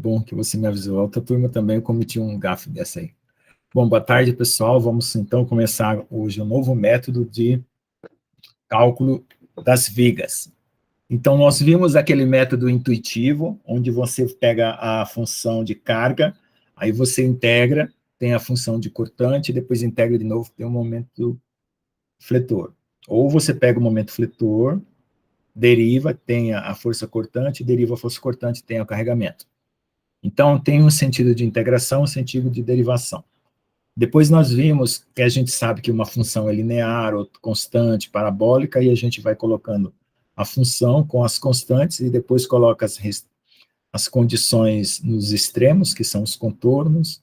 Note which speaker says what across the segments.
Speaker 1: Bom que você me avisou. A outra turma também eu cometi um gafe dessa aí. Bom, boa tarde, pessoal. Vamos, então, começar hoje um novo método de cálculo das vigas. Então, nós vimos aquele método intuitivo, onde você pega a função de carga, aí você integra, tem a função de cortante, depois integra de novo, tem o momento fletor. Ou você pega o momento fletor, deriva, tem a força cortante, deriva a força cortante, tem o carregamento. Então, tem um sentido de integração, um sentido de derivação. Depois nós vimos que a gente sabe que uma função é linear, ou constante, parabólica, e a gente vai colocando a função com as constantes, e depois coloca as condições nos extremos, que são os contornos,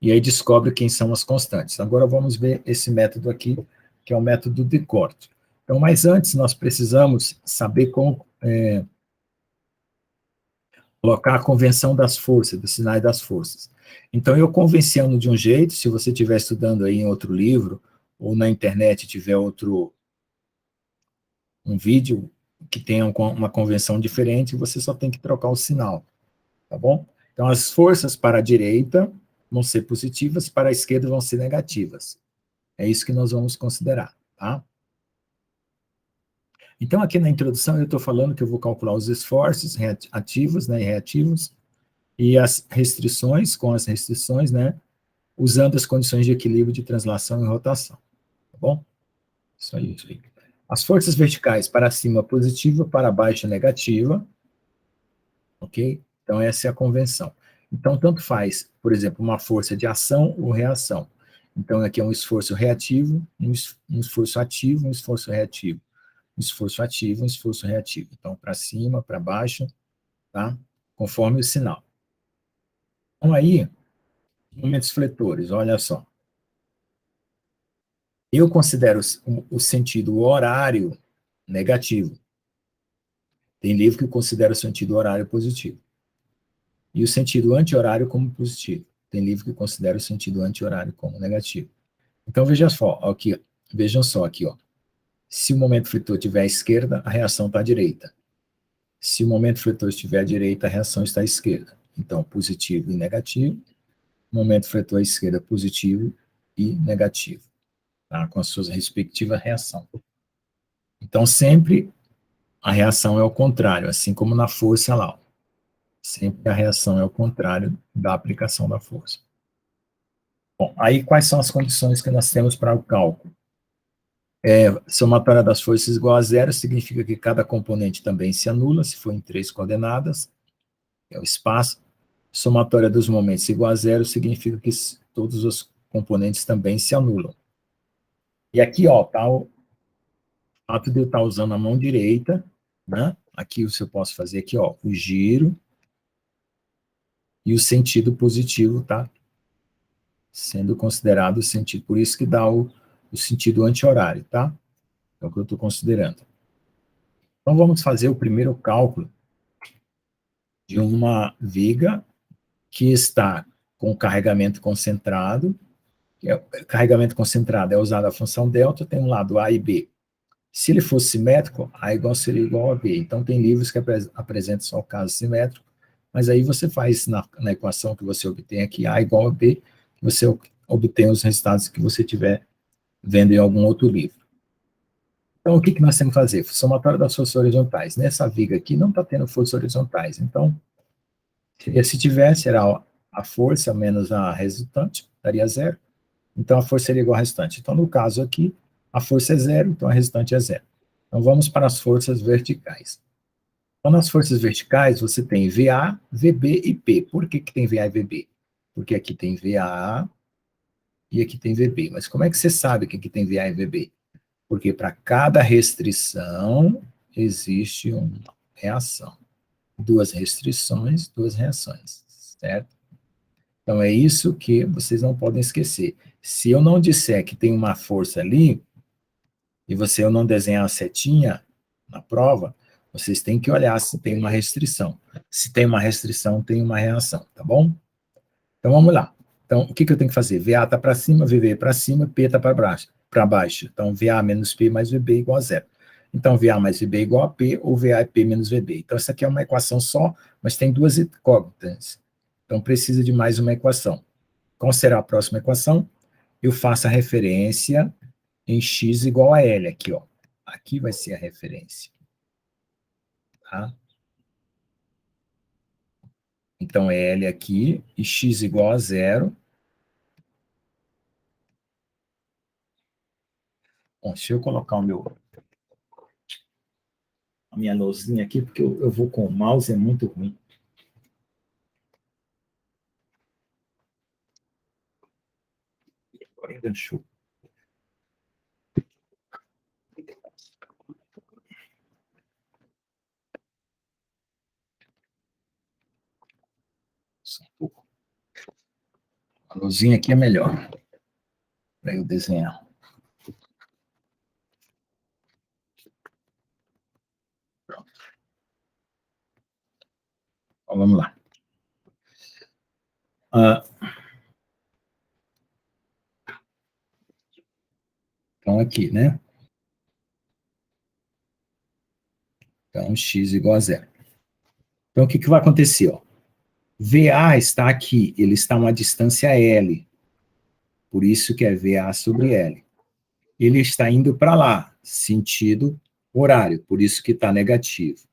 Speaker 1: e aí descobre quem são as constantes. Agora vamos ver esse método aqui, que é o método de corte. Então, mas antes nós precisamos saber como colocar a convenção das forças, dos sinais das forças. Então, eu convenciono de um jeito, se você estiver estudando aí em outro livro, ou na internet tiver um vídeo que tenha uma convenção diferente, você só tem que trocar o sinal, tá bom? Então, as forças para a direita vão ser positivas, para a esquerda vão ser negativas. É isso que nós vamos considerar, tá? Então, aqui na introdução, eu estou falando que eu vou calcular os esforços ativos, né, e reativos, e as restrições, com as restrições, né, usando as condições de equilíbrio de translação e rotação, tá bom? Isso aí, isso aí. As forças verticais para cima positiva, para baixo negativa, ok? Então, essa é a convenção. Então, tanto faz, por exemplo, uma força de ação ou reação. Então, aqui é um esforço reativo, um esforço ativo, um esforço reativo. Um esforço ativo, um esforço reativo. Então, para cima, para baixo, tá? Conforme o sinal. Então, aí, momentos fletores, olha só. Eu considero o sentido horário negativo. Tem livro que considera o sentido horário positivo. E o sentido anti-horário como positivo. Tem livro que considera o sentido anti-horário como negativo. Então, vejam só aqui, ó. Se o momento fletor estiver à esquerda, a reação está à direita. Se o momento fletor estiver à direita, a reação está à esquerda. Então, positivo e negativo. Momento fletor à esquerda, positivo e negativo. Tá? Com a sua respectiva reação. Então, sempre a reação é o contrário, assim como na força lá. Ó. Sempre a reação é o contrário da aplicação da força. Bom, aí quais são as condições que nós temos para o cálculo? Somatória das forças igual a zero significa que cada componente também se anula, se for em 3 coordenadas, é o espaço. Somatória dos momentos igual a zero significa que todos os componentes também se anulam. E aqui, ó, tá o fato de eu estar usando a mão direita, né? Aqui eu posso fazer aqui, ó, o giro e o sentido positivo, tá? Sendo considerado o sentido, por isso que dá o sentido anti-horário, tá? É o que eu estou considerando. Então, vamos fazer o primeiro cálculo de uma viga que está com carregamento concentrado. Carregamento concentrado é usado a função delta, tem um lado A e B. Se ele fosse simétrico, A seria igual a B. Então, tem livros que apresentam só o caso simétrico, mas aí você faz na equação que você obtém aqui, A igual a B, você obtém os resultados que você tiver vendo em algum outro livro. Então, o que nós temos que fazer? Somatória das forças horizontais. Nessa viga aqui não está tendo forças horizontais. Então, se tivesse, era a força menos a resultante, daria zero. Então, a força seria igual à restante. Então, no caso aqui, a força é zero, então a restante é zero. Então, vamos para as forças verticais. Então, nas forças verticais, você tem VA, VB e P. Por que tem VA e VB? Porque aqui tem VA e aqui tem VB. Mas como é que você sabe que aqui tem VA e VB? Porque para cada restrição existe uma reação. 2 restrições, 2 reações, certo? Então, é isso que vocês não podem esquecer. Se eu não disser que tem uma força ali, e eu não desenhar a setinha na prova, vocês têm que olhar se tem uma restrição. Se tem uma restrição, tem uma reação, tá bom? Então, vamos lá. Então, o que eu tenho que fazer? VA está para cima, VB para cima, P está para baixo. Então, VA menos P mais VB igual a zero. Então, VA mais VB é igual a P, ou VA é P menos VB. Então, essa aqui é uma equação só, mas tem duas incógnitas. Então, precisa de mais uma equação. Qual será a próxima equação? Eu faço a referência em x igual a L aqui, ó. Aqui vai ser a referência. Tá? Então, é L aqui, e x igual a 0. Bom, deixa eu colocar a minha lousinha aqui, porque eu vou com o mouse, é muito ruim. Agora enganchou. Só um pouco. A luzinha aqui é melhor para eu desenhar. Pronto. Então, vamos lá. Então, aqui, né? Então, x igual a 0. Então, o que vai acontecer? Ó? VA está aqui, ele está a uma distância L. Por isso que é VA sobre L. Ele está indo para lá, sentido horário, por isso que está negativo.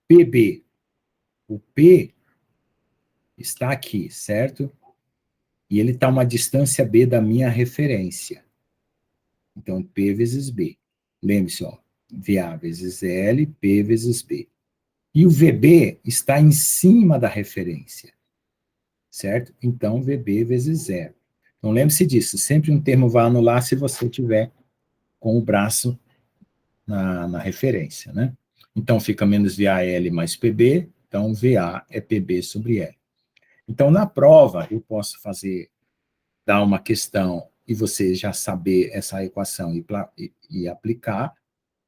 Speaker 1: PB, o P está aqui, certo? E ele está a uma distância B da minha referência. Então, P vezes B. Lembre-se, ó, VA vezes L, P vezes B. E o VB está em cima da referência, certo? Então, VB vezes 0. Então, lembre-se disso, sempre um termo vai anular se você tiver com o braço na referência, né? Então, fica menos VAL mais PB, então VA é PB sobre L. Então, na prova, eu posso dar uma questão e você já saber essa equação e aplicar,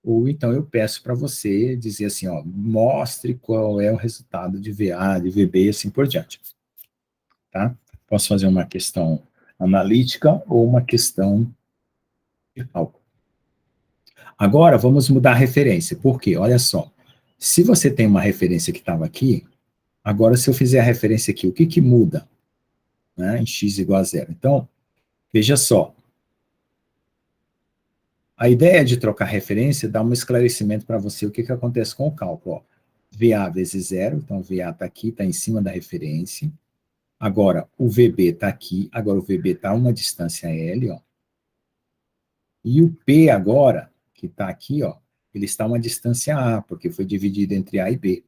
Speaker 1: ou então eu peço para você dizer assim, ó, mostre qual é o resultado de VA, de VB e assim por diante. Tá? Posso fazer uma questão analítica ou uma questão de cálculo. Agora, vamos mudar a referência. Por quê? Olha só. Se você tem uma referência que estava aqui, agora se eu fizer a referência aqui, o que muda? Né, em x igual a 0. Então, veja só. A ideia de trocar referência dá um esclarecimento para você o que acontece com o cálculo. Ó. VA vezes 0, então VA está aqui, está em cima da referência. Agora, o VB está aqui, agora o VB está a uma distância L, ó. E o P agora, que está aqui, ó, ele está a uma distância A, porque foi dividido entre A e B.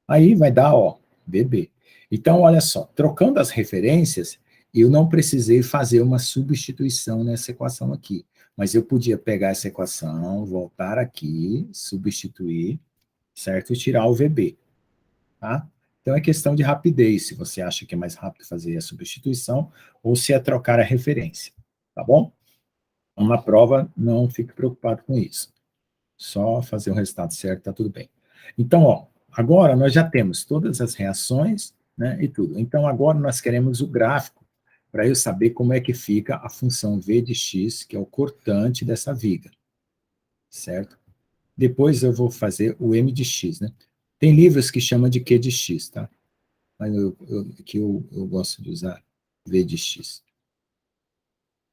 Speaker 1: Aí vai dar, ó, VB. Então, olha só, trocando as referências, eu não precisei fazer uma substituição nessa equação aqui. Mas eu podia pegar essa equação, voltar aqui, substituir, certo? E tirar o VB, tá? Então, é questão de rapidez, se você acha que é mais rápido fazer a substituição, ou se é trocar a referência, tá bom? Então, na prova, não fique preocupado com isso. Só fazer o resultado certo, tá tudo bem. Então, ó, agora nós já temos todas as reações, né, e tudo. Então, agora nós queremos o gráfico para eu saber como é que fica a função v de x, que é o cortante dessa viga, certo? Depois eu vou fazer o m de x, né? Tem livros que chamam de q de x, tá? Mas eu gosto de usar v de x.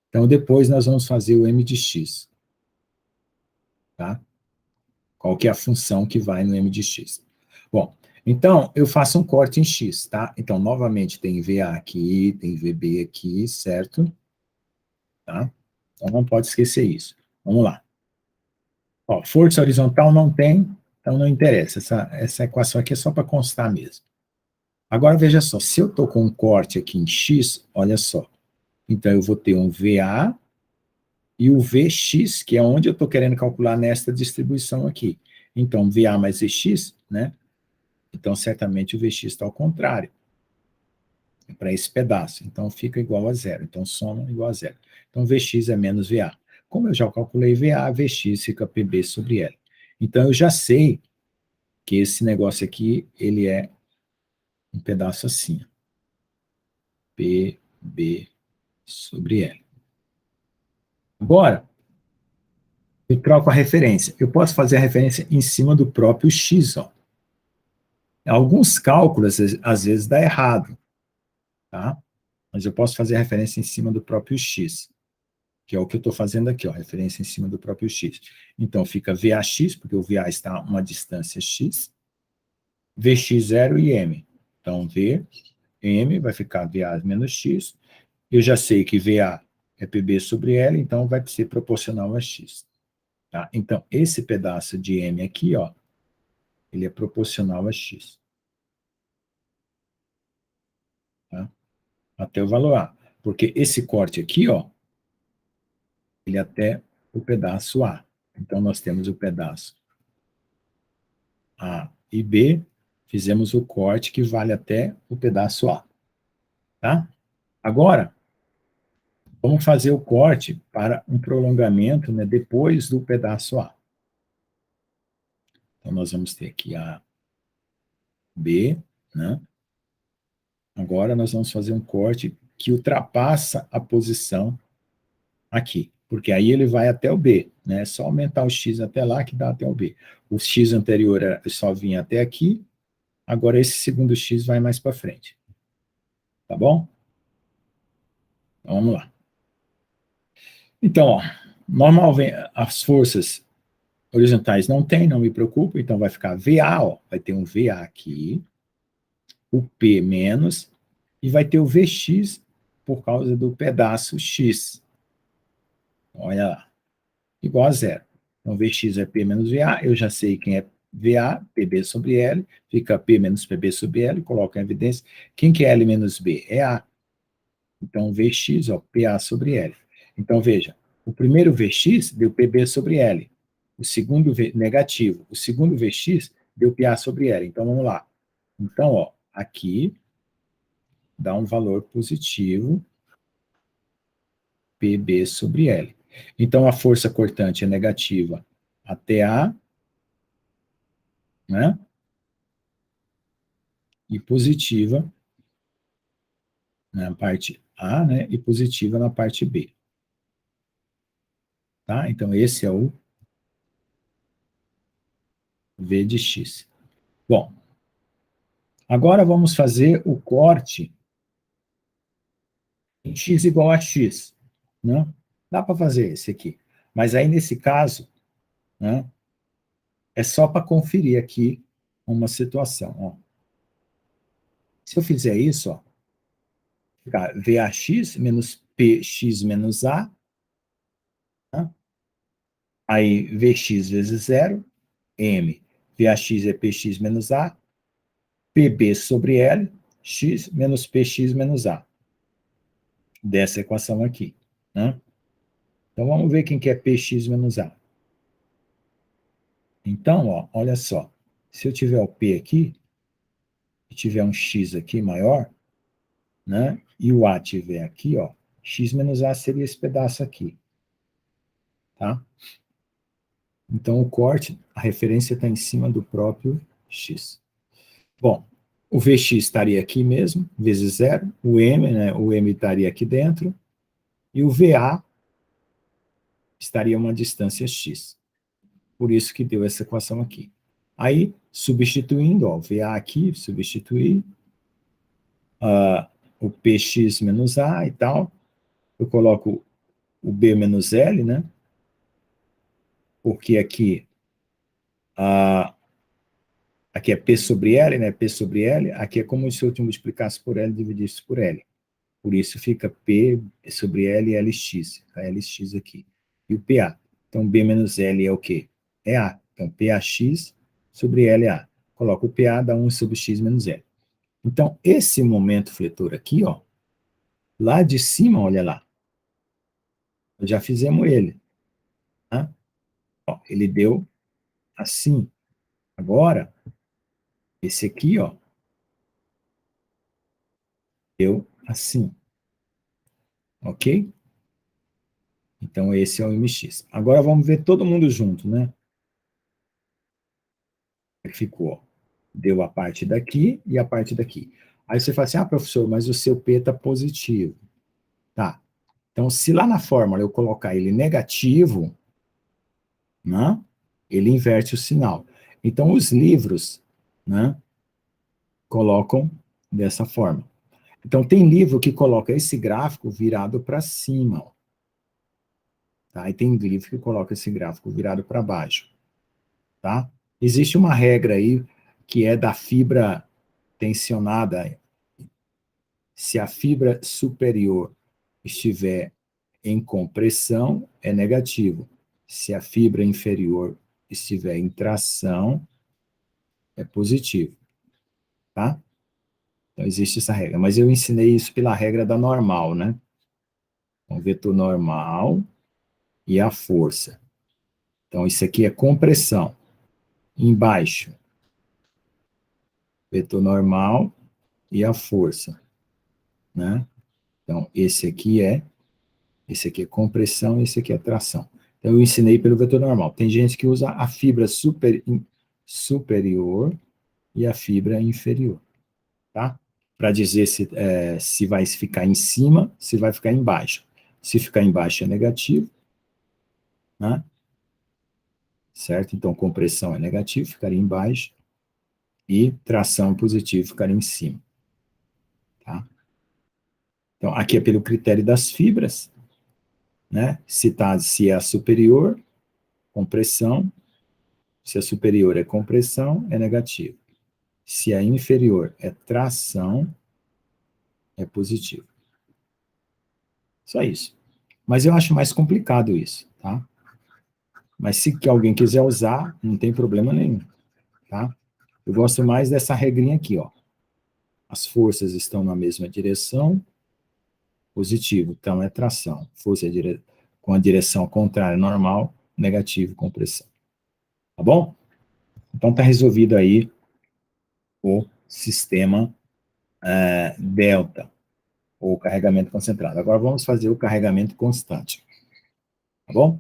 Speaker 1: Então, depois nós vamos fazer o m de x, tá? Qual que é a função que vai no m de x. Bom, então, eu faço um corte em x, tá? Então, novamente, tem VA aqui, tem VB aqui, certo? Tá? Então, não pode esquecer isso. Vamos lá. Ó, força horizontal não tem, então não interessa. Essa equação aqui é só para constar mesmo. Agora, veja só, se eu estou com um corte aqui em x, olha só. Então, eu vou ter um VA e o Vx, que é onde eu estou querendo calcular nesta distribuição aqui. Então, VA mais Vx, né? Então, certamente o Vx está ao contrário, para esse pedaço. Então, fica igual a 0. Então, soma igual a 0. Então, Vx é menos VA. Como eu já calculei VA, Vx fica PB sobre L. Então, eu já sei que esse negócio aqui, ele é um pedaço assim. PB sobre L. Agora, Eu troco a referência. Eu posso fazer a referência em cima do próprio x, ó. Alguns cálculos, às vezes, dá errado, tá? Mas eu posso fazer a referência em cima do próprio x, que é o que eu estou fazendo aqui, ó, referência em cima do próprio x. Então, fica VAx, porque o VA está a uma distância x, Vx0 e m. Então, V, m vai ficar VA menos x. Eu já sei que VA é PB sobre L, então vai ser proporcional a x. Tá? Então, esse pedaço de m aqui, ó, ele é proporcional a x. Tá? Até o valor A. Porque esse corte aqui, ó, ele é até o pedaço A. Então, nós temos o pedaço A e B, fizemos o corte que vale até o pedaço A. Tá? Agora, vamos fazer o corte para um prolongamento, né, depois do pedaço A. Então, nós vamos ter aqui A, B, né? Agora, nós vamos fazer um corte que ultrapassa a posição aqui, porque aí ele vai até o B, né? É só aumentar o x até lá que dá até o B. O x anterior só vinha até aqui, agora esse segundo x vai mais para frente. Tá bom? Então, vamos lá. Então, ó, normal vem as forças horizontais não tem, não me preocupo, então vai ficar VA, ó, vai ter um VA aqui, o P menos, e vai ter o VX por causa do pedaço X. Olha lá, igual a zero. Então, Vx é P menos VA, eu já sei quem é VA, PB sobre L, fica P menos PB sobre L, coloco em evidência. Quem que é L menos B? É A. Então, Vx, ó, PA sobre L. Então, veja, o primeiro Vx deu PB sobre L. O segundo negativo. O segundo Vx deu PA sobre L. Então, vamos lá. Então, ó, aqui dá um valor positivo, PB sobre L. Então, a força cortante é negativa até A, né? E positiva na parte A, né? E positiva na parte B. Tá? Então, esse é o V de X. Bom, agora vamos fazer o corte em x igual a x. Né? Dá para fazer esse aqui. Mas aí, nesse caso, né, é só para conferir aqui uma situação. Ó. Se eu fizer isso, ó, ficar VAx menos PX menos A, né? Aí VX vezes zero, M. VAx é PX menos A, PB sobre L, X menos PX menos A. Dessa equação aqui. Né? Então, vamos ver quem que é PX menos A. Então, ó, olha só. Se eu tiver o P aqui, e tiver um X aqui maior, né? E o A tiver aqui, ó, X menos A seria esse pedaço aqui. Tá? Então, o corte, a referência está em cima do próprio X. Bom, o Vx estaria aqui mesmo, vezes zero. O M, né? O M estaria aqui dentro. E o VA estaria a uma distância X. Por isso que deu essa equação aqui. Aí, substituindo, ó, o VA aqui, substituir, o Px menos A e tal, eu coloco o B menos L, né? Porque aqui é P sobre L, né? P sobre L, aqui é como se eu te multiplicasse por L e dividisse por L. Por isso fica P sobre L e LX, tá? LX aqui. E o PA. Então, B menos L é o quê? É A. Então, PAX sobre LA. Coloco o PA, dá 1 sobre X menos L. Então, esse momento fletor aqui, ó, lá de cima, olha lá, já fizemos ele. Tá? Ó, ele deu assim. Agora, esse aqui, ó, deu assim. Ok? Então, esse é o MX. Agora, vamos ver todo mundo junto, né? Ficou. Deu a parte daqui e a parte daqui. Aí você fala assim, professor, mas o seu P está positivo. Tá. Então, se lá na fórmula eu colocar ele negativo, né? Ele inverte o sinal. Então, os livros, né, colocam dessa forma. Então, tem livro que coloca esse gráfico virado para cima, ó, tá? E tem livro que coloca esse gráfico virado para baixo, tá? Existe uma regra aí que é da fibra tensionada. Se a fibra superior estiver em compressão, é negativo. Se a fibra inferior estiver em tração, é positivo, tá? Então, existe essa regra. Mas eu ensinei isso pela regra da normal, né? Então, vetor normal e a força. Então, isso aqui é compressão. Embaixo, vetor normal e a força, né? Então, esse aqui é compressão, esse aqui é tração. Então, eu ensinei pelo vetor normal. Tem gente que usa a fibra superior e a fibra inferior, tá? Para dizer se vai ficar em cima, se vai ficar embaixo. Se ficar embaixo é negativo, né? Certo? Então, compressão é negativo, ficaria embaixo, e tração positivo ficaria em cima, tá? Então, aqui é pelo critério das fibras, né? Se é a superior, compressão. Se a superior é compressão, é negativo. Se a inferior é tração, é positivo. Só isso. Mas eu acho mais complicado isso, tá? Mas se alguém quiser usar, não tem problema nenhum, tá? Eu gosto mais dessa regrinha aqui, ó. As forças estão na mesma direção, positivo, então é tração. Força com a direção contrária, normal, negativo, compressão. Tá bom? Então tá resolvido aí o sistema delta, ou carregamento concentrado. Agora vamos fazer o carregamento constante. Tá bom?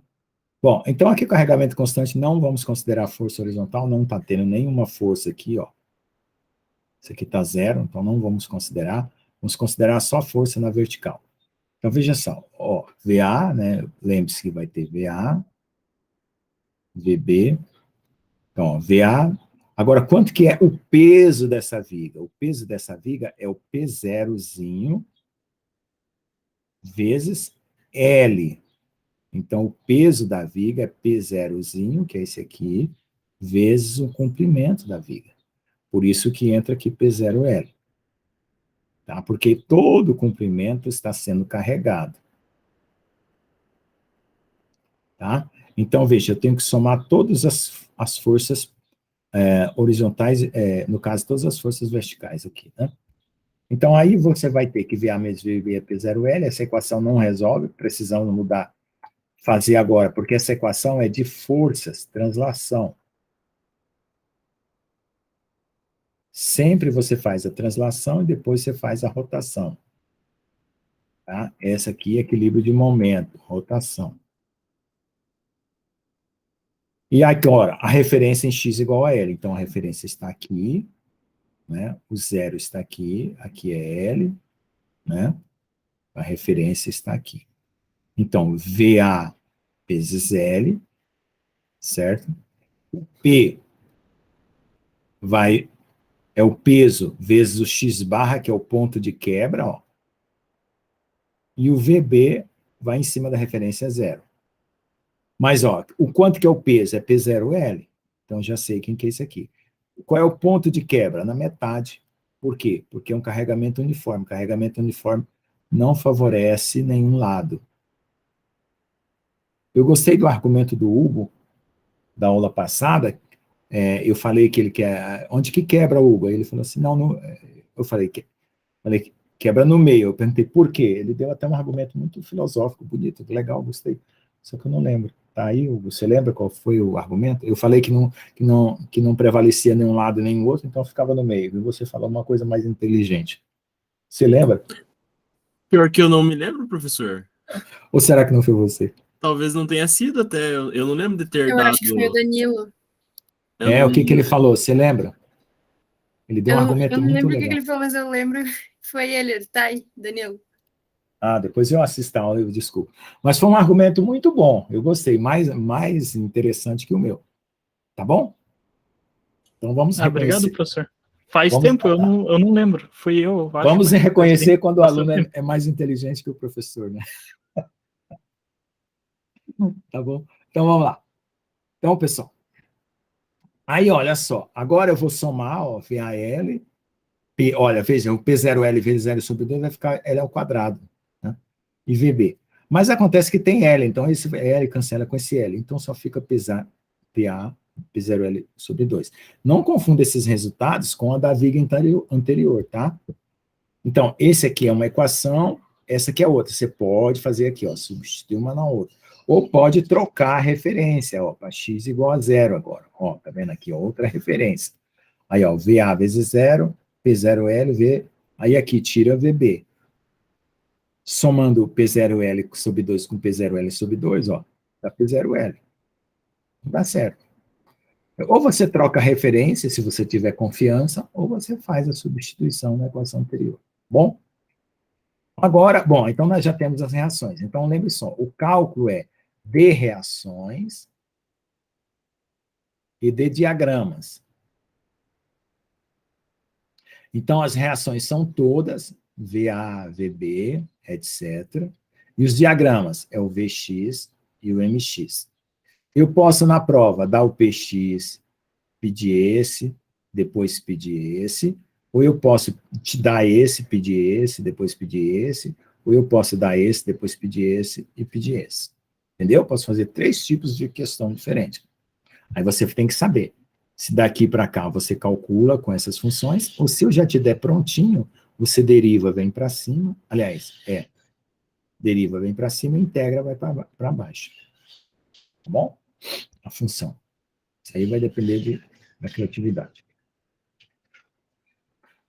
Speaker 1: Bom, então aqui o carregamento constante não vamos considerar força horizontal, não está tendo nenhuma força aqui, ó. Isso aqui está zero, então não vamos considerar. Vamos considerar só a força na vertical. Então veja só, ó, VA, né? Lembre-se que vai ter VA, VB. Então, ó, VA. Agora, quanto que é o peso dessa viga? O peso dessa viga é o P0zinho vezes L. Então, o peso da viga é P0zinho, que é esse aqui, vezes o comprimento da viga. Por isso que entra aqui P0L. Tá? Porque todo o comprimento está sendo carregado. Tá? Então, veja, eu tenho que somar todas as forças horizontais, no caso, todas as forças verticais aqui, né? Então, aí você vai ter que VA menos VB é P0L, essa equação não resolve, precisamos mudar, fazer agora, porque essa equação é de forças, translação. Sempre você faz a translação e depois você faz a rotação. Tá? Essa aqui é equilíbrio de momento, rotação. E agora, a referência em x igual a L. Então, a referência está aqui, né? O zero está aqui é L, né? A referência está aqui. Então, VA vezes L, certo? P é o peso vezes o x barra, que é o ponto de quebra, ó. E o VB vai em cima da referência zero. Mas, ó, o quanto que é o peso? É P0L. Então, já sei quem que é esse aqui. Qual é o ponto de quebra? Na metade. Por quê? Porque é um carregamento uniforme. Carregamento uniforme não favorece nenhum lado. Eu gostei do argumento do Hugo, da aula passada. Eu falei que ele quer... Onde que quebra, Hugo? Aí ele falou assim, não eu falei, quebra no meio. Eu perguntei por quê. Ele deu até um argumento muito filosófico, bonito, legal, gostei. Só que eu não lembro. Tá aí, Hugo, você lembra qual foi o argumento? Eu falei que não prevalecia nenhum lado nem o outro, então ficava no meio. E você falou uma coisa mais inteligente. Você lembra?
Speaker 2: Pior que eu não me lembro, professor.
Speaker 1: Ou será que não foi você?
Speaker 2: Talvez não tenha sido até. Eu não lembro de ter
Speaker 3: Eu acho que foi o
Speaker 2: dado.
Speaker 3: Danilo.
Speaker 2: Eu não
Speaker 1: O que ele
Speaker 2: lembro.
Speaker 1: falou? Você lembra? Ele deu um
Speaker 3: Eu
Speaker 1: argumento
Speaker 3: não
Speaker 1: muito
Speaker 3: lembro o que
Speaker 1: legal.
Speaker 3: ele falou, mas eu lembro. Foi ele. Tá aí, Danilo.
Speaker 1: Ah, depois eu assisto a aula, eu desculpo. Mas foi um argumento muito bom, eu gostei, mais interessante que o meu. Tá bom? Então vamos
Speaker 3: Ah, obrigado,
Speaker 1: reconhecer.
Speaker 3: professor. Faz
Speaker 1: Vamos,
Speaker 3: tempo, eu não lembro. Fui eu, acho,
Speaker 1: vamos
Speaker 3: mas faz
Speaker 1: reconhecer
Speaker 3: tempo,
Speaker 1: quando o aluno
Speaker 3: bastante tempo.
Speaker 1: é mais inteligente que o professor, né? Tá bom? Então vamos lá. Então, pessoal, aí olha só, agora eu vou somar, ó, VAL, olha, veja, o P0L vezes L sobre 2 vai ficar L ao quadrado, né? E VB. Mas acontece que tem L, então esse L cancela com esse L, então só fica PA, P0L sobre 2. Não confunda esses resultados com a da viga anterior, tá? Então, esse aqui é uma equação, essa aqui é outra. Você pode fazer aqui, ó, substituir uma na outra. Ou pode trocar a referência, ó, para x igual a zero agora. Ó, tá vendo aqui, ó, outra referência. Aí, ó, VA vezes zero, P0L, V, aí aqui tira VB. Somando P0L sobre 2 com P0L sobre 2, ó, dá P0L. Não dá certo. Ou você troca a referência, se você tiver confiança, ou você faz a substituição na equação anterior. Bom? Agora, bom, então nós já temos as reações. Então, lembre só, o cálculo é de reações e de diagramas. Então, as reações são todas, VA, VB, etc. E os diagramas é o VX e o MX. Eu posso, na prova, dar o PX, pedir esse, depois pedir esse, ou eu posso te dar esse, pedir esse, depois pedir esse, ou eu posso dar esse, depois pedir esse e pedir esse. Entendeu? Posso fazer 3 tipos de questão diferentes. Aí você tem que saber se daqui para cá você calcula com essas funções, ou se eu já te der prontinho, você deriva, vem para cima, aliás, deriva, vem para cima, integra, vai para baixo. Tá bom? A função. Isso aí vai depender da criatividade.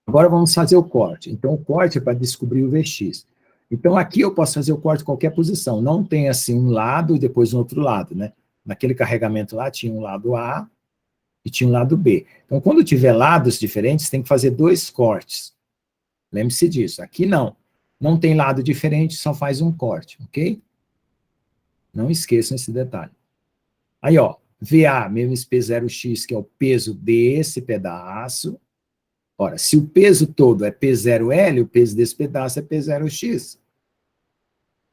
Speaker 1: Agora vamos fazer o corte. Então, o corte é para descobrir o Vx. Então, aqui eu posso fazer o corte em qualquer posição. Não tem assim um lado e depois um outro lado, né? Naquele carregamento lá tinha um lado A e tinha um lado B. Então, quando tiver lados diferentes, tem que fazer 2 cortes. Lembre-se disso. Aqui não. Não tem lado diferente, só faz um corte, ok? Não esqueçam esse detalhe. Aí, ó, VA menos P0x, que é o peso desse pedaço. Ora, se o peso todo é P0L, o peso desse pedaço é P0x.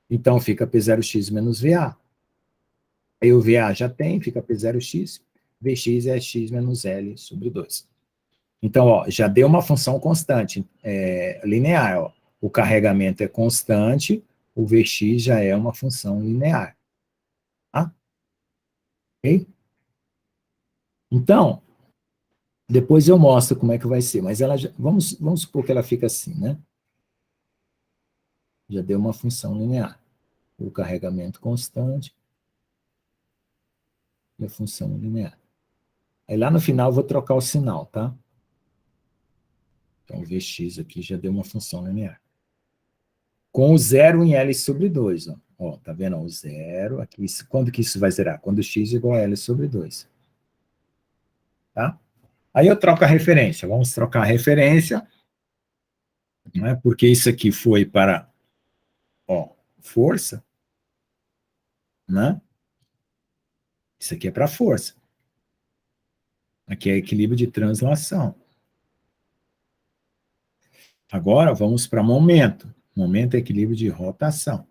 Speaker 1: Então, fica P0x menos VA. Aí o VA já tem, fica P0x. Vx é x menos L sobre 2. Então, ó, já deu uma função constante, linear. Ó. O carregamento é constante, o Vx já é uma função linear. Tá? Ok? Então, depois eu mostro como é que vai ser, mas ela vamos supor que ela fica assim, né? Já deu uma função linear. O carregamento constante e a função linear. Aí lá no final eu vou trocar o sinal, tá? Então o Vx aqui já deu uma função linear. Com o zero em L sobre 2, ó. Ó, tá vendo? O zero aqui. Quando que isso vai zerar? Quando x igual a L sobre 2. Tá? Aí eu troco a referência. Vamos trocar a referência, né? Porque isso aqui foi para, ó, força, né? Isso aqui é para força. Aqui é equilíbrio de translação. Agora vamos para momento. Momento é equilíbrio de rotação.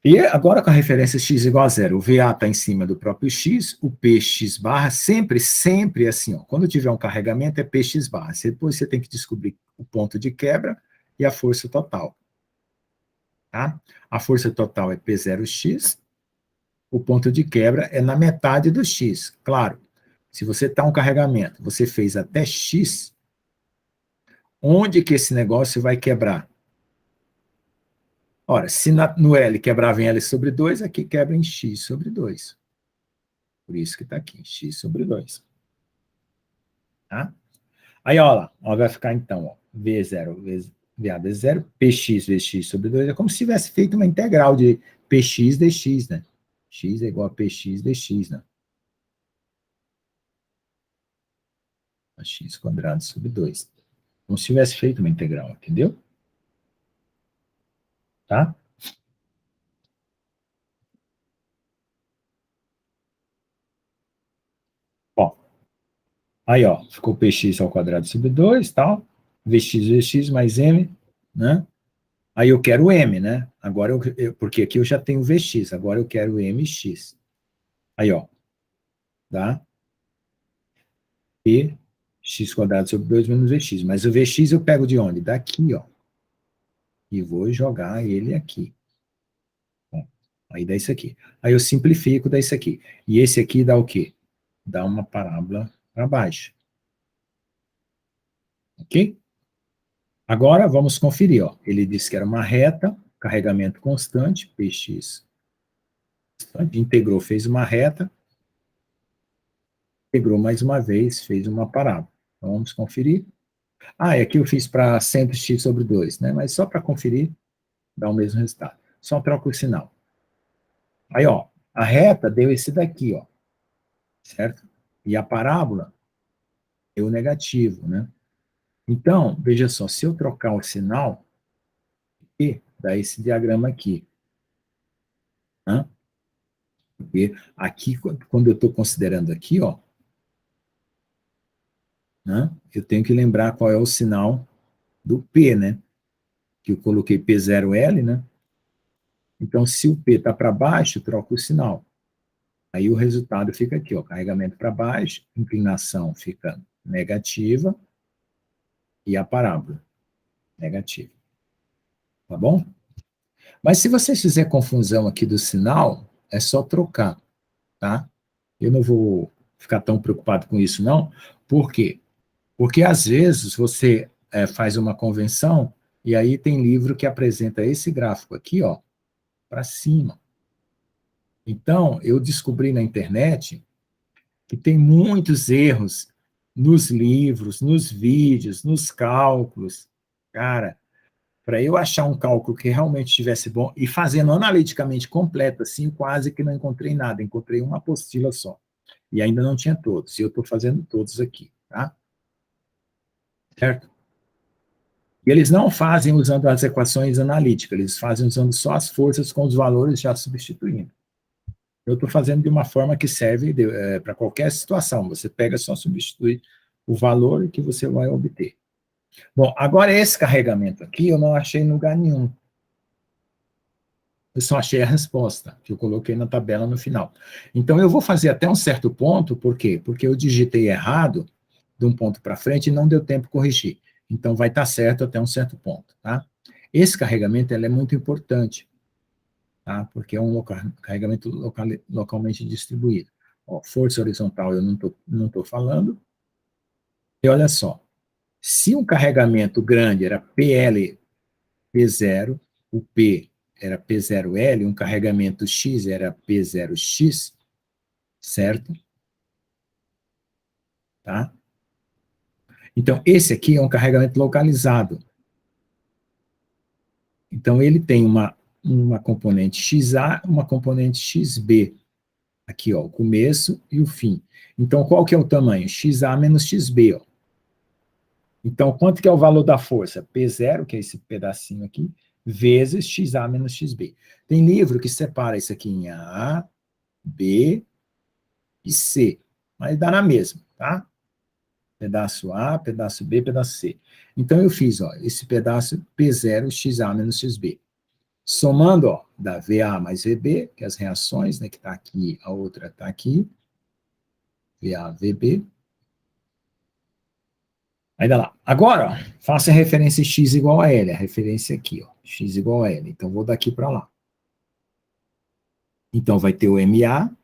Speaker 1: E agora com a referência x igual a zero, o VA está em cima do próprio x, o px barra sempre assim, ó, quando tiver um carregamento é px barra, depois você tem que descobrir o ponto de quebra e a força total. Tá? A força total é P0x, o ponto de quebra é na metade do x. Claro, se você está um carregamento, você fez até x, onde que esse negócio vai quebrar? Ora, se no L quebrava em L sobre 2, aqui quebra em x sobre 2. Por isso que está aqui, x sobre 2. Tá? Aí, ó lá, ó, vai ficar então, ó, V0 vezes VA vezes 0, PX vezes x sobre 2, é como se tivesse feito uma integral de PX dx, né? X é igual a PX dx, né? A x quadrado sobre 2. Como se tivesse feito uma integral, entendeu? tá? Ó, aí, ó, ficou px ao quadrado sobre 2, tal, vx mais m, né? Aí eu quero m, né? Agora, porque aqui eu já tenho vx, agora eu quero mx. Aí, ó, tá? E x quadrado sobre 2 menos vx. Mas o vx eu pego de onde? Daqui, ó. E vou jogar ele aqui. Ó, aí dá isso aqui. Aí eu simplifico, dá isso aqui. E esse aqui dá o quê? Dá uma parábola para baixo. Ok? Agora vamos conferir, ó. Ele disse que era uma reta, carregamento constante, px. Integrou, fez uma reta, integrou mais uma vez, fez uma parábola. Então vamos conferir. Ah, e aqui eu fiz para sempre x sobre 2, né? Mas só para conferir, dá o mesmo resultado. Só troca o sinal. Aí, ó, a reta deu esse daqui, ó, certo? E a parábola deu o negativo, né? Então, veja só, se eu trocar o sinal, e dá esse diagrama aqui, né? Porque aqui, quando eu estou considerando aqui, ó, né, eu tenho que lembrar qual é o sinal do P, né? Que eu coloquei P0L, né? Então, se o P está para baixo, troca o sinal. Aí o resultado fica aqui, ó, carregamento para baixo, inclinação fica negativa e a parábola negativa. Tá bom? Mas se você fizer confusão aqui do sinal, é só trocar, tá? Eu não vou ficar tão preocupado com isso, não. Por quê? Porque, às vezes, você faz uma convenção e aí tem livro que apresenta esse gráfico aqui, ó, para cima. Então, eu descobri na internet que tem muitos erros nos livros, nos vídeos, nos cálculos. Cara, para eu achar um cálculo que realmente estivesse bom, e fazendo analiticamente completo, assim, quase que não encontrei nada, encontrei uma apostila só. E ainda não tinha todos, e eu estou fazendo todos aqui, tá? Certo? E eles não fazem usando as equações analíticas, eles fazem usando só as forças com os valores já substituindo. Eu estou fazendo de uma forma que serve para qualquer situação. Você pega, só substitui o valor que você vai obter. Bom, agora esse carregamento aqui eu não achei em lugar nenhum. Eu só achei a resposta, que eu coloquei na tabela no final. Então, eu vou fazer até um certo ponto, por quê? Porque eu digitei errado de um ponto para frente e não deu tempo de corrigir. Então, vai estar certo até um certo ponto, tá? Esse carregamento ele é muito importante, tá? Porque é um carregamento localmente distribuído. Ó, força horizontal eu não tô falando. E olha só, se um carregamento grande era PL, P0, o P era P0L, um carregamento X era P0X, certo? Tá? Então, esse aqui é um carregamento localizado. Então, ele tem uma componente XA, uma componente XB. Aqui, ó, o começo e o fim. Então, qual que é o tamanho? XA menos XB, ó. Então, quanto que é o valor da força? P0, que é esse pedacinho aqui, vezes XA menos XB. Tem livro que separa isso aqui em A, B e C, mas dá na mesma, tá? Pedaço A, pedaço B, pedaço C. Então, eu fiz, ó, esse pedaço P0, XA menos XB. Somando, ó, dá VA mais VB, que é as reações, né, que está aqui, a outra está aqui, VA, VB. Aí dá lá. Agora, ó, faça a referência x igual a L, a referência aqui, ó, x igual a L. Então, vou daqui para lá. Então, vai ter o MA,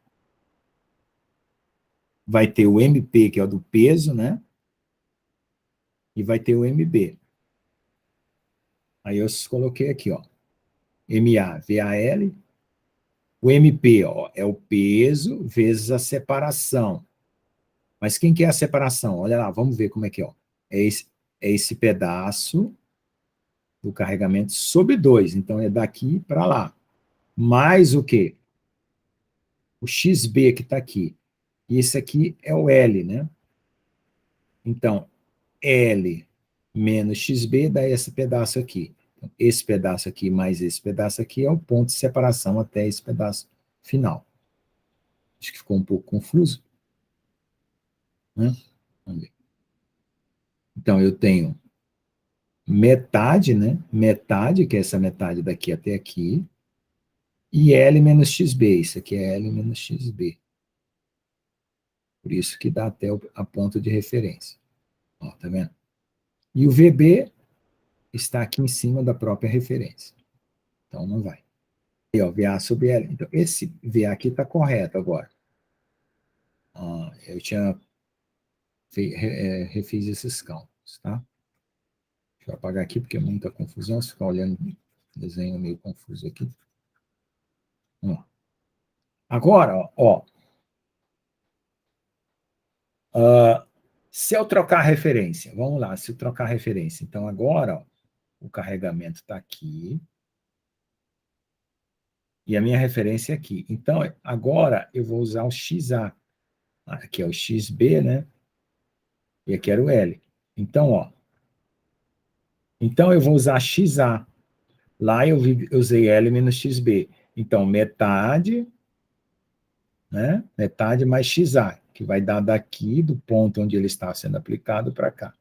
Speaker 1: vai ter o MP, que é o do peso, né? E vai ter o MB. Aí eu coloquei aqui, ó, MA, VAL, o MP, ó, é o peso vezes a separação. Mas quem que é a separação? Olha lá, vamos ver como é que é, ó. É esse pedaço do carregamento sobre 2, então é daqui para lá. Mais o quê? O XB que está aqui. E esse aqui é o L, né? Então, L menos XB dá esse pedaço aqui. Então, esse pedaço aqui mais esse pedaço aqui é o ponto de separação até esse pedaço final. Acho que ficou um pouco confuso, né? Vamos ver. Então, eu tenho metade, né? Metade, que é essa metade daqui até aqui, e L menos XB. Isso aqui é L menos XB. Por isso que dá até a ponta de referência. Ó, tá vendo? E o VB está aqui em cima da própria referência. Então, não vai. E, ó, VA sobre L. Então, esse VA aqui está correto agora. Eu tinha refiz esses cálculos, tá? Deixa eu apagar aqui, porque é muita confusão. Se ficar olhando o desenho meio confuso aqui. Vamos lá. Agora, ó, se eu trocar a referência, vamos lá, se eu trocar a referência, então agora, ó, o carregamento está aqui, e a minha referência é aqui. Então, agora eu vou usar o XA, aqui é o XB, né? E aqui era o L. Então, ó, então eu vou usar XA. Lá eu usei L menos XB. Então, metade, né? Metade mais XA, que vai dar daqui, do ponto onde ele está sendo aplicado, para cá.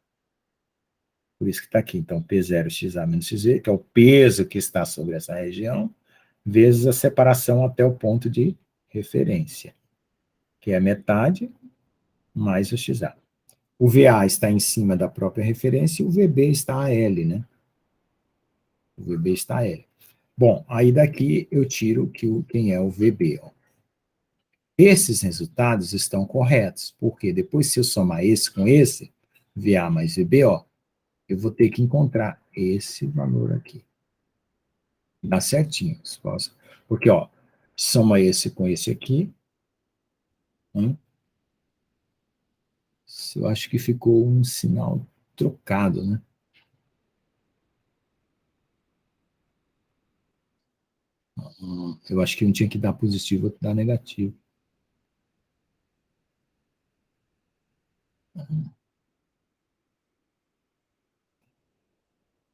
Speaker 1: Por isso que está aqui. Então, P0 XA menos XB, que é o peso que está sobre essa região, vezes a separação até o ponto de referência, que é metade mais o XA. O VA está em cima da própria referência e o VB está a L, né? O VB está a L. Bom, aí daqui eu tiro quem é o VB. Ó. Esses resultados estão corretos, porque depois se eu somar esse com esse, VA mais VB, ó, eu vou ter que encontrar esse valor aqui. Dá certinho. Porque, ó, soma esse com esse aqui. Eu acho que ficou um sinal trocado, né? Eu acho que um tinha que dar positivo, outro dar negativo.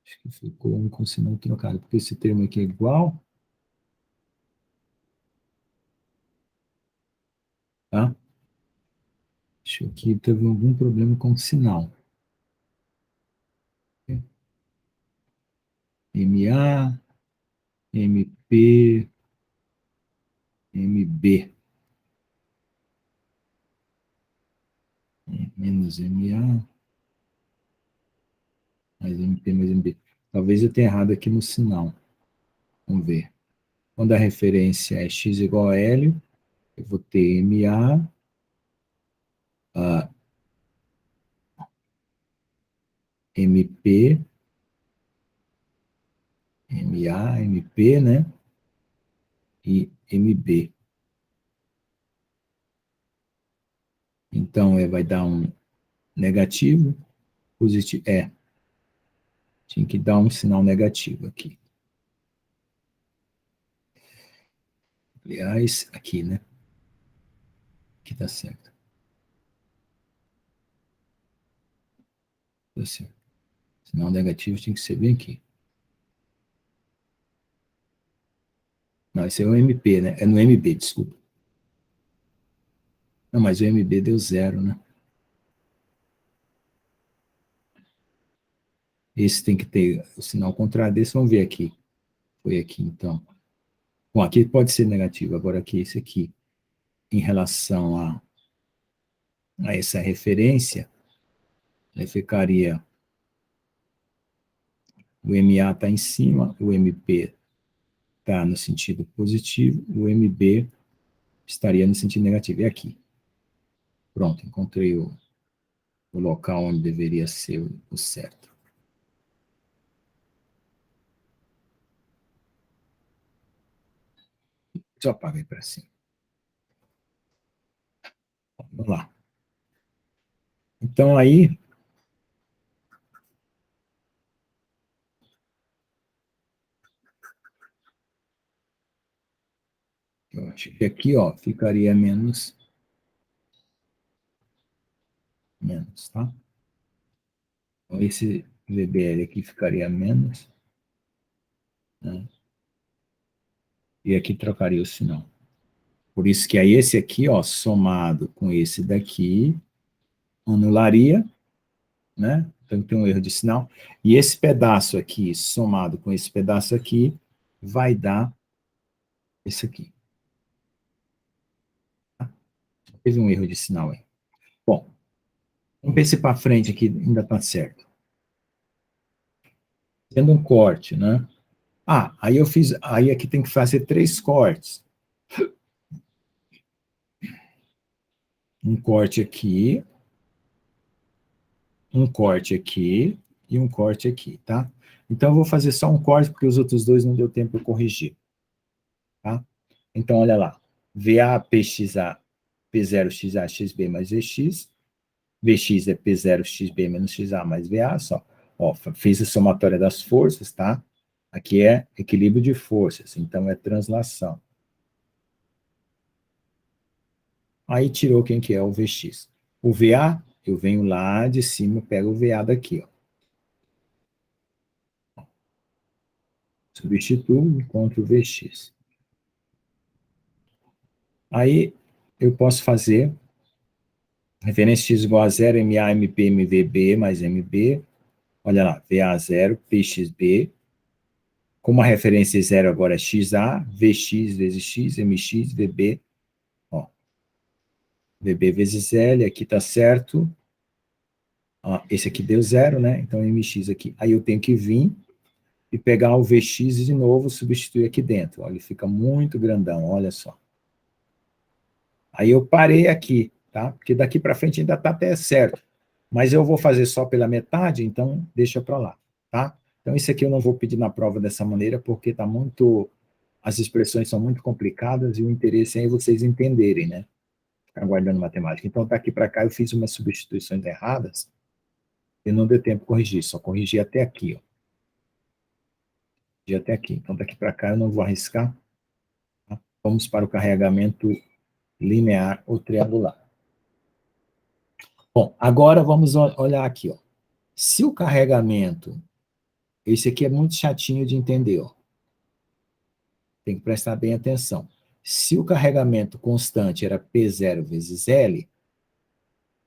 Speaker 1: Acho que ficou um com sinal trocado, porque esse termo aqui é igual. Tá? Acho que teve algum problema com o sinal. MA, MP, MB. Menos MA, mais MP, mais MB. Talvez eu tenha errado aqui no sinal. Vamos ver. Quando a referência é x igual a L, eu vou ter MA, MP, MA, MP, né? E MB. Então, vai dar um negativo, positivo. Tinha que dar um sinal negativo aqui. Aliás, aqui, né? Aqui tá certo. Tá certo. Sinal negativo tinha que ser bem aqui. Não, esse é o MP, né? É no MB, desculpa. Não, mas o MB deu 0, né? Esse tem que ter o sinal contrário desse. Vamos ver aqui. Foi aqui, então. Bom, aqui pode ser negativo. Agora aqui, esse aqui, em relação a essa referência, aí ficaria... O MA está em cima, o MP está no sentido positivo, o MB estaria no sentido negativo. E aqui. Pronto, encontrei o local onde deveria ser o certo. Só apaguei para cima. Vamos lá. Então, aí... Eu acho que aqui, ó, ficaria menos, tá? Então, esse VBL aqui ficaria menos. né? E aqui trocaria o sinal. Por isso que aí esse aqui, ó, somado com esse daqui, anularia, né? Então tem um erro de sinal. E esse pedaço aqui, somado com esse pedaço aqui, vai dar esse aqui. Teve um erro de sinal aí. Bom, vamos pensar para frente aqui, ainda está certo. Tendo um corte, né? Ah, aí eu fiz, aí aqui tem que fazer 3 cortes. Um corte aqui, um corte aqui e um corte aqui, tá? Então eu vou fazer só um corte, porque os outros dois não deu tempo de eu corrigir, tá? Então, olha lá. VA, PXA, P0, XA, XB mais VX. VX é P0, XB menos XA mais VA, só. Ó, fiz a somatória das forças, tá? Aqui é equilíbrio de forças, então é translação. Aí tirou quem que é o VX. O VA, eu venho lá de cima, pego o VA daqui, ó. Substituo, encontro o VX. Aí eu posso fazer referência x igual a 0, MA, MP, MVB mais MB. Olha lá, VA0, PXB. Como a referência é 0 agora é XA, VX vezes X, MX, VB. Ó, VB vezes L, aqui está certo. Ó, esse aqui deu 0, né? Então MX aqui. Aí eu tenho que vir e pegar o VX de novo, substituir aqui dentro. Olha, ele fica muito grandão, olha só. Aí eu parei aqui, tá? Porque daqui para frente ainda está até certo. Mas eu vou fazer só pela metade, então deixa para lá, tá? Então isso aqui eu não vou pedir na prova dessa maneira, porque está muito... As expressões são muito complicadas e o interesse é vocês entenderem, né? Ficar guardando matemática. Então, daqui para cá eu fiz umas substituições erradas e não deu tempo de corrigir, só corrigi até aqui, ó. Corrigi até aqui. Então, daqui para cá eu não vou arriscar. Tá? Vamos para o carregamento linear ou triangular. Bom, agora vamos olhar aqui, ó. Se o carregamento, esse aqui é muito chatinho de entender, ó. Tem que prestar bem atenção. Se o carregamento constante era P0 vezes L,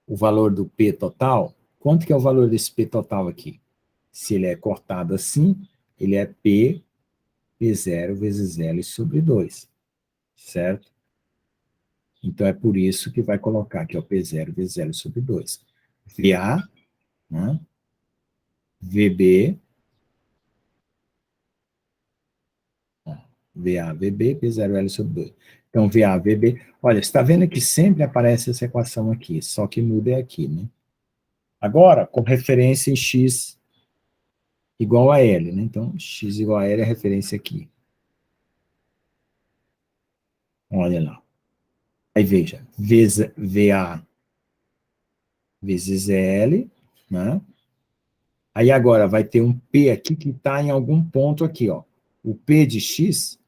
Speaker 1: o valor do P total, quanto que é o valor desse P total aqui? Se ele é cortado assim, ele é P0 vezes L sobre 2, certo? Então é por isso que vai colocar aqui, ó, P0 vezes L sobre 2. VA, né? VB, VA, VB, P0L sobre 2. Então, VA, VB. Olha, você está vendo que sempre aparece essa equação aqui, só que muda é aqui, né? Agora, com referência em x igual a L, né? Então, x igual a L é a referência aqui. Olha lá. Aí, veja, VA vezes L, né? Aí, agora, vai ter um P aqui que está em algum ponto aqui, ó. O P de x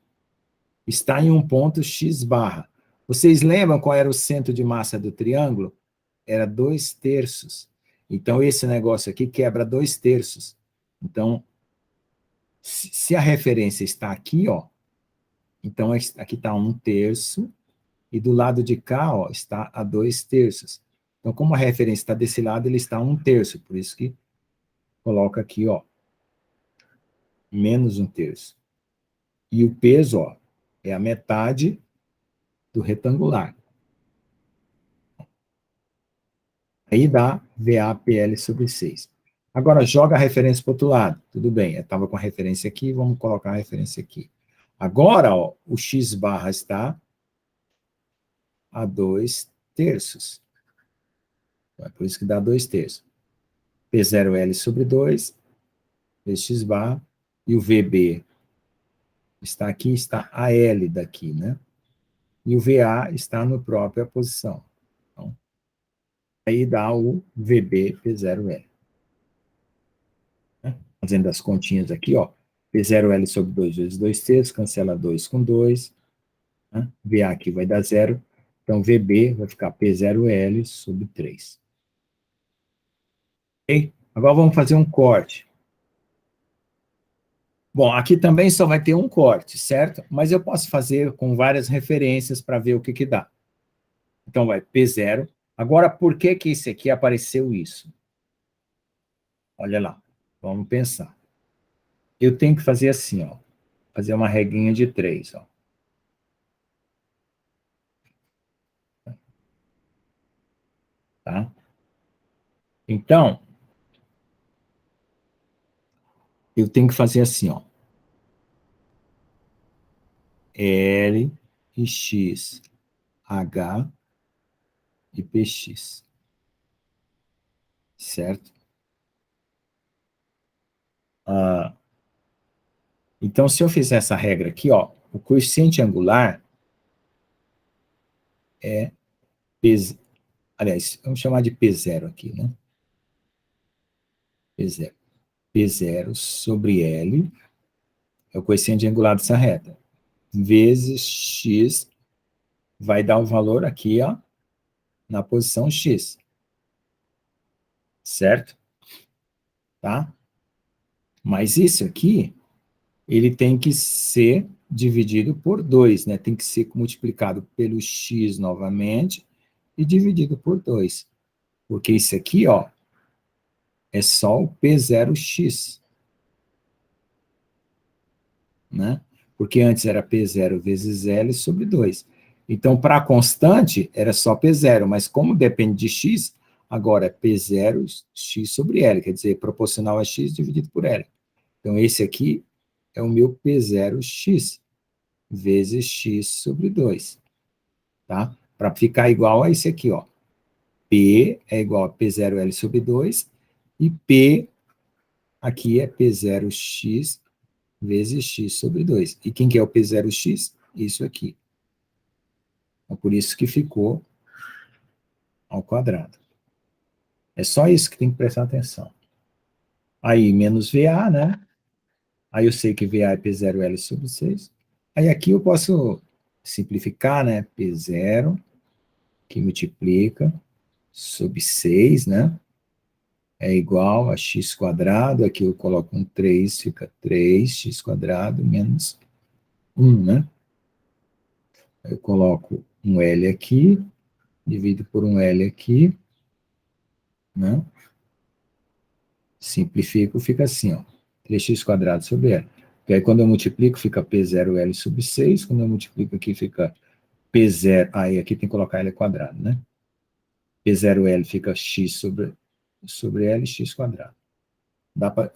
Speaker 1: está em um ponto x barra. Vocês lembram qual era o centro de massa do triângulo? Era 2/3. Então, esse negócio aqui quebra 2/3. Então, se a referência está aqui, ó, então aqui está 1/3, e do lado de cá, ó, está a 2/3. Então, como a referência está desse lado, ele está a 1/3, por isso que coloca aqui, ó, menos 1/3. E o peso, ó, é a metade do retangular. Aí dá VAPL sobre 6. Agora, joga a referência para o outro lado. Tudo bem, eu estava com a referência aqui, vamos colocar a referência aqui. Agora, ó, o x barra está a 2/3. É por isso que dá 2/3. P0L sobre 2, vezes x barra, e o VB está aqui, está a L daqui, né? E o VA está na própria posição. Então, aí dá o VB P0L. Fazendo as continhas aqui, ó, P0L sobre 2 vezes 2/3, cancela 2 com 2, né? VA aqui vai dar 0, então VB vai ficar P0L sobre 3. Ok? Agora vamos fazer um corte. Bom, aqui também só vai ter um corte, certo? Mas eu posso fazer com várias referências para ver o que dá. Então, vai P0. Agora, por que esse aqui apareceu isso? Olha lá, vamos pensar. Eu tenho que fazer assim, ó. Fazer uma regrinha de 3, ó. Tá? Então, eu tenho que fazer assim, ó. L e X, H e PX. Certo? Então, se eu fizer essa regra aqui, ó, o coeficiente angular é P, aliás, vamos chamar de P0 aqui, né? P0. P0 sobre L é o coeficiente angular dessa reta, vezes X vai dar o valor aqui, ó, na posição X. Certo? Tá? Mas isso aqui, ele tem que ser dividido por 2, né? Tem que ser multiplicado pelo X novamente e dividido por 2. Porque isso aqui, ó, é só o P0x, né? Porque antes era P0 vezes L sobre 2. Então, para a constante, era só P0, mas como depende de x, agora é P0x sobre L, quer dizer, proporcional a x dividido por L. Então, esse aqui é o meu P0x vezes x sobre 2, tá? Para ficar igual a esse aqui, ó. P é igual a P0L sobre 2, e P aqui é P0x vezes x sobre 2. E quem que é o P0x? Isso aqui. É por isso que ficou ao quadrado. É só isso que tem que prestar atenção. Aí, menos VA, né? Aí eu sei que VA é P0L sobre 6. Aí aqui eu posso simplificar, né? P0, que multiplica, sobre 6, né? É igual a x quadrado. Aqui eu coloco um 3, fica 3x quadrado menos 1, né? Eu coloco um L aqui, divido por um L aqui, né? Simplifico, fica assim, ó, 3x quadrado sobre L. E aí, quando eu multiplico, fica P0L sobre 6. Quando eu multiplico aqui, fica P0, aí aqui tem que colocar L quadrado, né? P0L fica x sobre L, x quadrado.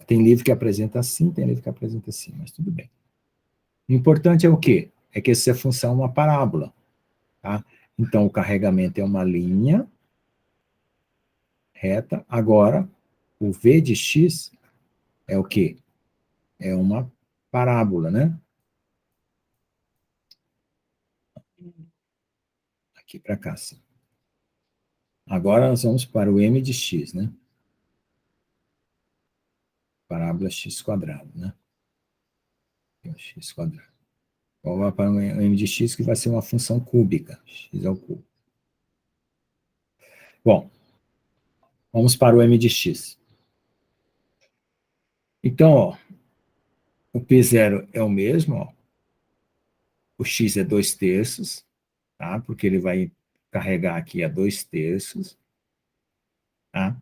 Speaker 1: Tem livro que apresenta assim, tem livro que apresenta assim, mas tudo bem. O importante é o quê? É que essa função é uma parábola, tá? Então, o carregamento é uma linha reta. Agora, o v de x é o quê? É uma parábola, né? Aqui para cá, sim. Agora nós vamos para o m de x, né? Parábola x quadrado, né? X quadrado. Vamos para o m de x, que vai ser uma função cúbica. X ao cubo. Bom, vamos para o m de x. Então, ó, o P0 é o mesmo, ó. O x é 2/3, tá? Porque ele vai carregar aqui a 2/3, tá?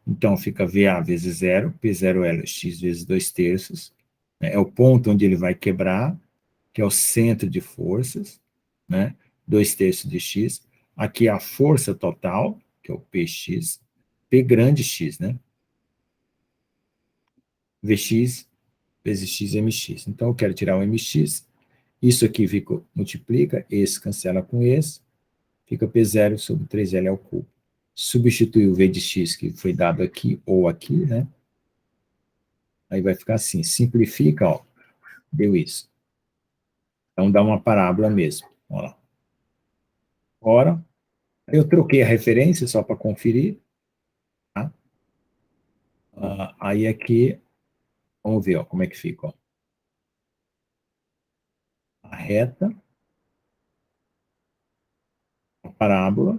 Speaker 1: Então, fica VA vezes 0, P0L é x vezes 2/3, né? É o ponto onde ele vai quebrar, que é o centro de forças, né? 2/3 de x. Aqui é a força total, que é o Px, P grande x, né? Vx vezes x mx. Então, eu quero tirar o mx, isso aqui fica, multiplica, esse cancela com esse, fica P0 sobre 3L ao cubo. Substitui o V de x, que foi dado aqui ou aqui, né? Aí vai ficar assim, simplifica, ó, deu isso. Então, dá uma parábola mesmo. Olha lá. Ora, eu troquei a referência só para conferir. Tá? Aí aqui, vamos ver ó, como é que fica. Ó. A reta, a parábola,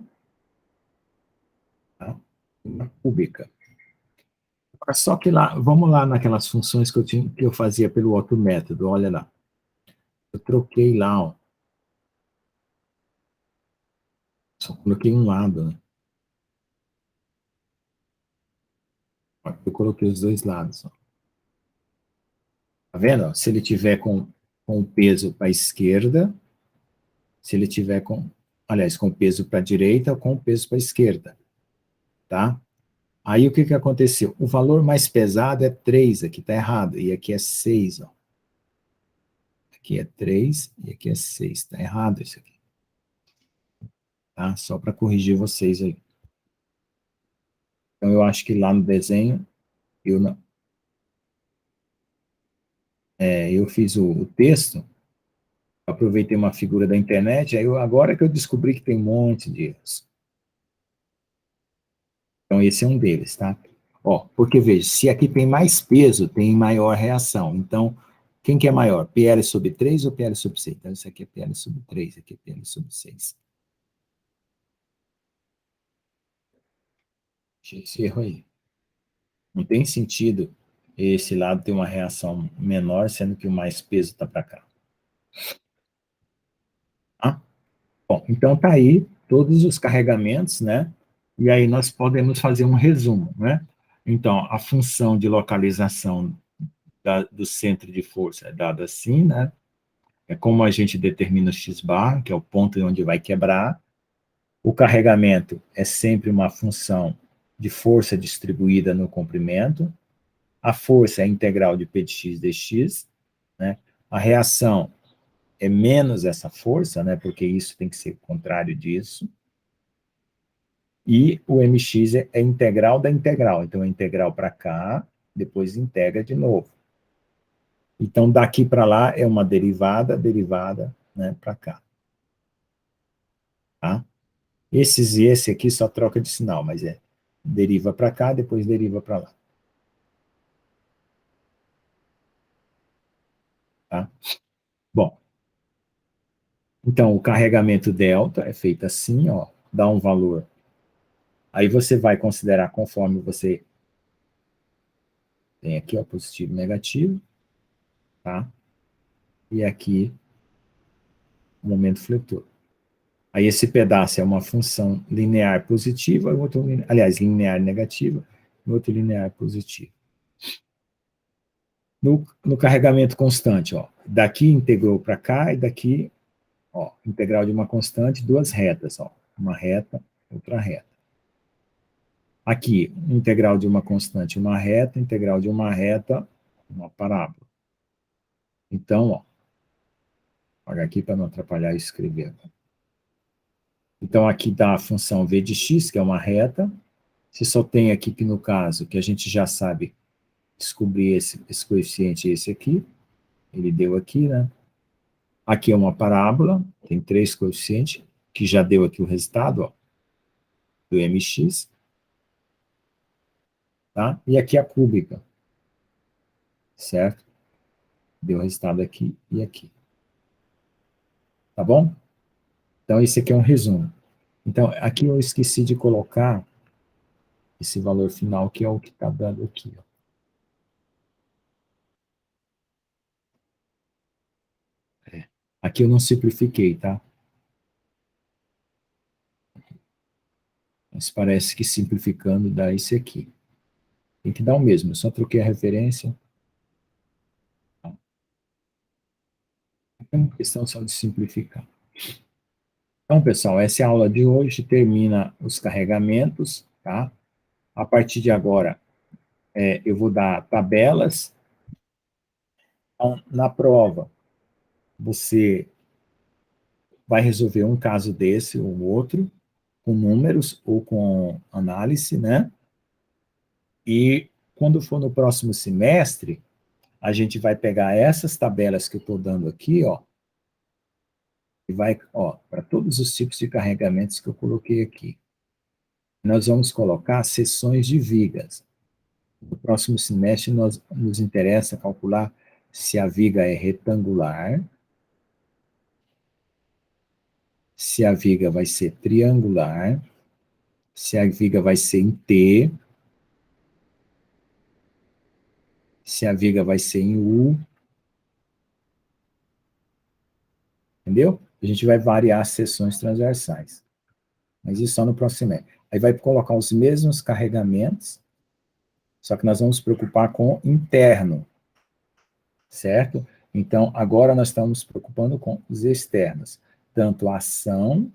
Speaker 1: tá? Uma cúbica. Só que lá, vamos lá naquelas funções que eu fazia pelo outro método, olha lá. Eu troquei lá, ó. Só coloquei um lado, né? Eu coloquei os dois lados, ó. Tá vendo? Se ele tiver com o peso para a esquerda, se ele tiver aliás, com o peso para a direita ou com o peso para a esquerda, tá? Aí o que aconteceu? O valor mais pesado é 3, aqui está errado, e aqui é 6, ó. Aqui é 3 e aqui é 6, está errado isso aqui. Tá? Só para corrigir vocês aí. Então eu acho que lá no desenho, eu não, eu fiz o texto, aproveitei uma figura da internet, aí agora que eu descobri que tem um monte de erros. Então esse é um deles, tá? Ó, porque veja, se aqui tem mais peso, tem maior reação. Então, quem que é maior? PL sobre 3 ou PL sobre 6? Então, isso aqui é PL sobre 3, aqui é PL sobre 6. Achei esse erro aí. Não tem sentido esse lado ter uma reação menor, sendo que o mais peso está para cá. Tá? Bom, então tá aí todos os carregamentos, né? E aí nós podemos fazer um resumo, né? Então, a função de localização do centro de força é dada assim, né? É como a gente determina o x-bar, que é o ponto onde vai quebrar. O carregamento é sempre uma função de força distribuída no comprimento. A força é a integral de P de x dx, né? A reação é menos essa força, né? Porque isso tem que ser o contrário disso. E o mx é a integral da integral. Então, é integral para cá, depois integra de novo. Então, daqui para lá é uma derivada, né, para cá. Tá? Esses e esse aqui só troca de sinal, mas deriva para cá, depois deriva para lá. Tá? Bom, então o carregamento delta é feito assim, ó, dá um valor. Aí você vai considerar conforme você tem aqui, ó, positivo e negativo, tá? E aqui o momento fletor. Aí esse pedaço é uma função linear positiva, aliás, linear negativa, e outro linear positivo. No carregamento constante, ó, daqui integrou para cá e daqui, ó, integral de uma constante, duas retas, ó, uma reta, outra reta. Aqui, integral de uma constante, uma reta, integral de uma reta, uma parábola. Então, ó, olha aqui para não atrapalhar e escrever. Então, aqui dá a função v de x, que é uma reta. Você só tem aqui que, no caso, que a gente já sabe descobrir esse coeficiente, esse aqui. Ele deu aqui, né? Aqui é uma parábola, tem 3 coeficientes, que já deu aqui o resultado, ó, do mx. Tá? E aqui a cúbica, certo? Deu o resultado aqui e aqui. Tá bom? Então, esse aqui é um resumo. Então, aqui eu esqueci de colocar esse valor final, que é o que está dando aqui. Ó. Aqui eu não simplifiquei, tá? Mas parece que simplificando dá esse aqui. Tem que dar o mesmo, eu só troquei a referência. É uma questão só de simplificar. Então, pessoal, essa é a aula de hoje, termina os carregamentos, tá? A partir de agora, eu vou dar tabelas. Então, na prova, você vai resolver um caso desse ou outro, com números ou com análise, né? E quando for no próximo semestre, a gente vai pegar essas tabelas que eu estou dando aqui, ó, e vai, ó, para todos os tipos de carregamentos que eu coloquei aqui. Nós vamos colocar seções de vigas. No próximo semestre, nos interessa calcular se a viga é retangular, se a viga vai ser triangular, se a viga vai ser em T, se a viga vai ser em U. Entendeu? A gente vai variar as seções transversais. Mas isso só no próximo semestre. Aí vai colocar os mesmos carregamentos, só que nós vamos nos preocupar com interno, certo? Então, agora nós estamos nos preocupando com os externos, tanto ação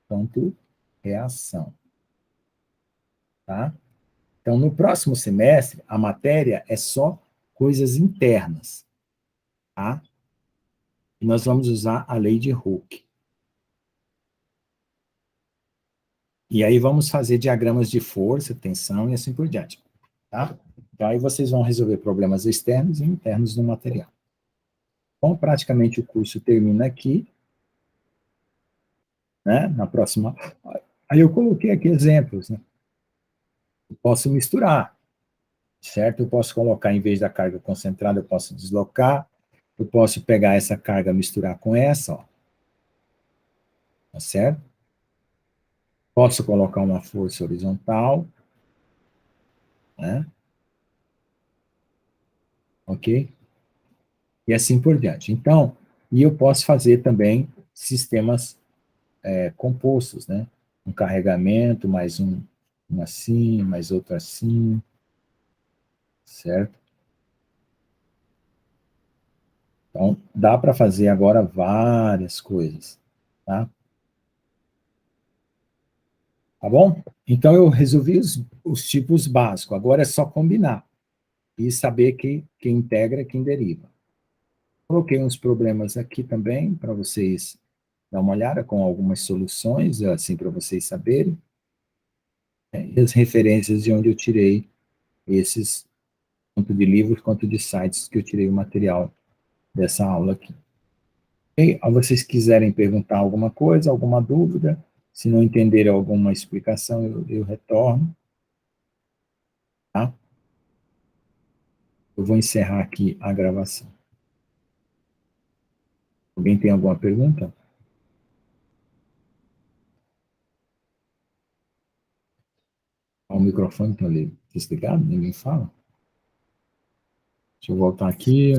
Speaker 1: quanto reação. Tá? Então, no próximo semestre, a matéria é só coisas internas. Tá? E nós vamos usar a lei de Hooke. E aí vamos fazer diagramas de força, tensão e assim por diante. Tá? Então, aí vocês vão resolver problemas externos e internos do material. Então, praticamente o curso termina aqui. Né? Na próxima... Aí eu coloquei aqui exemplos. Né? Eu posso misturar, certo? Eu posso colocar, em vez da carga concentrada, eu posso deslocar. Eu posso pegar essa carga e misturar com essa, ó. Tá certo? Posso colocar uma força horizontal. Né? Ok? E assim por diante. Então, e eu posso fazer também sistemas compostos, né? Um carregamento, mais um assim, mais outro assim, certo? Então, dá para fazer agora várias coisas, tá? Tá bom? Então, eu resolvi os tipos básicos. Agora é só combinar e saber quem integra e quem deriva. Coloquei uns problemas aqui também para vocês dar uma olhada com algumas soluções, assim, para vocês saberem. E as referências de onde eu tirei esses, tanto de livros quanto de sites que eu tirei o material dessa aula aqui. E, se vocês quiserem perguntar alguma coisa, alguma dúvida, se não entenderem alguma explicação, eu retorno. Tá? Eu vou encerrar aqui a gravação. Alguém tem alguma pergunta? O microfone está ali desligado? Ninguém fala? Deixa eu voltar aqui.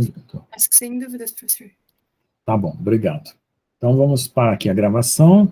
Speaker 4: Acho que sem dúvidas, professor.
Speaker 1: Tá bom, obrigado. Então, vamos parar aqui a gravação.